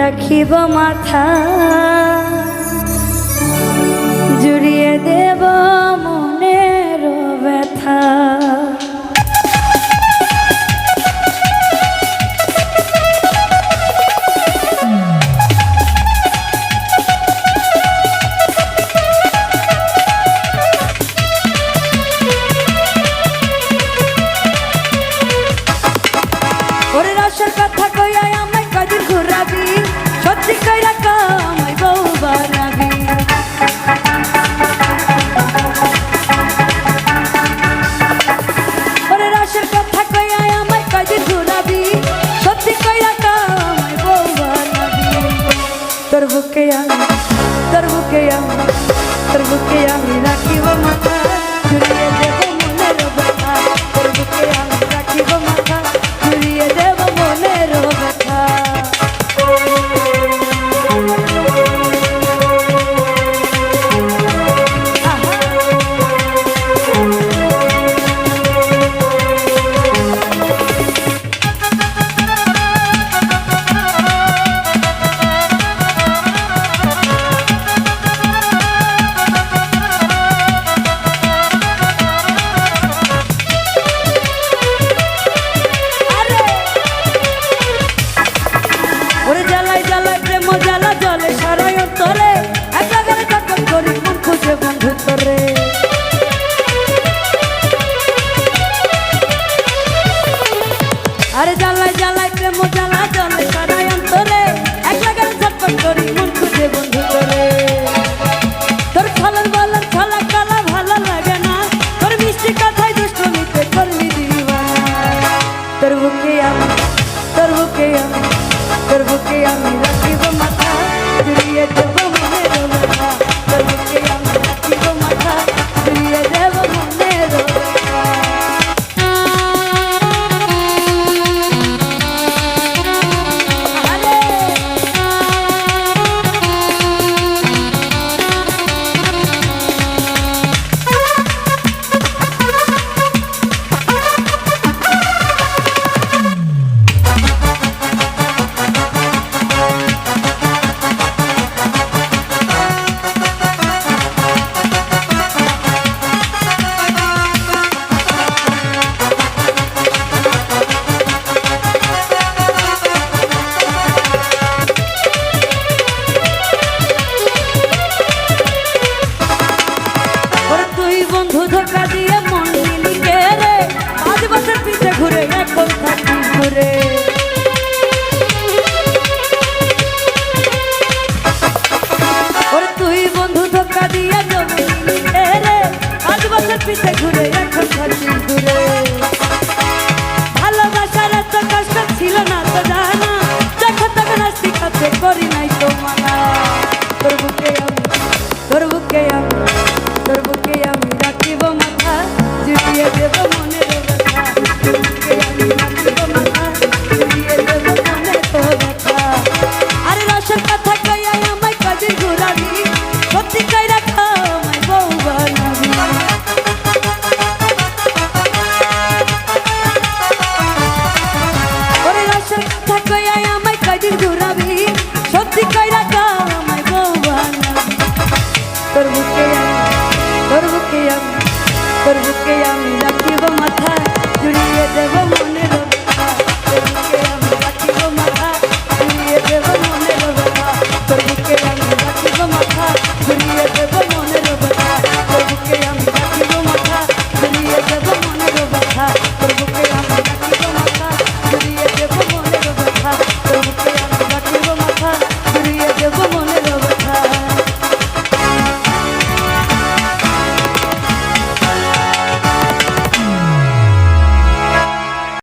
রাখিব মাথা জুড়িয়ে দেব মনের ব্যথা। ওরে রসের কথা কইয়া আমায় কদিন ঘুরাবি, সত্যি কইরা আমায় বউ বানাবি। ওরে রসের কথা কইয়া আমায় কদিন ঘুরাবি, সত্যি কইরা আমায় বউ বানাবি। তোর বুকে আমি তোর বুকে আমি তোর বুকে আমি রাখিব মাথা জুড়িয়ে দেব মনের ব্যথা। তোর বুকে আমি রাখিব মাথা জুড়িয়ে দেব মনের ব্যথা। ওরে জ্বালাই জ্বালাই প্রেম জ্বালা জলে সারাই অন্তরে, একা গেলে তখন করি মন খুঁজে বন্ধু তোরে। আরে জ্বালাই জ্বালাই প্রেম জ্বালা জলে সারাই অন্তরে, একা গেলে তখন করি মন খুঁজে বন্ধু তোরে। তোর ছলন বলন ছলা কালা ভালো লাগে না, তোর মিষ্টি কথায় দুষ্টমিতে করলি দিওয়ানা। তোর বুকে আমি তোর বুকে আমি তোর বুকে আমি রাখিব মাথা জুড়িয়ে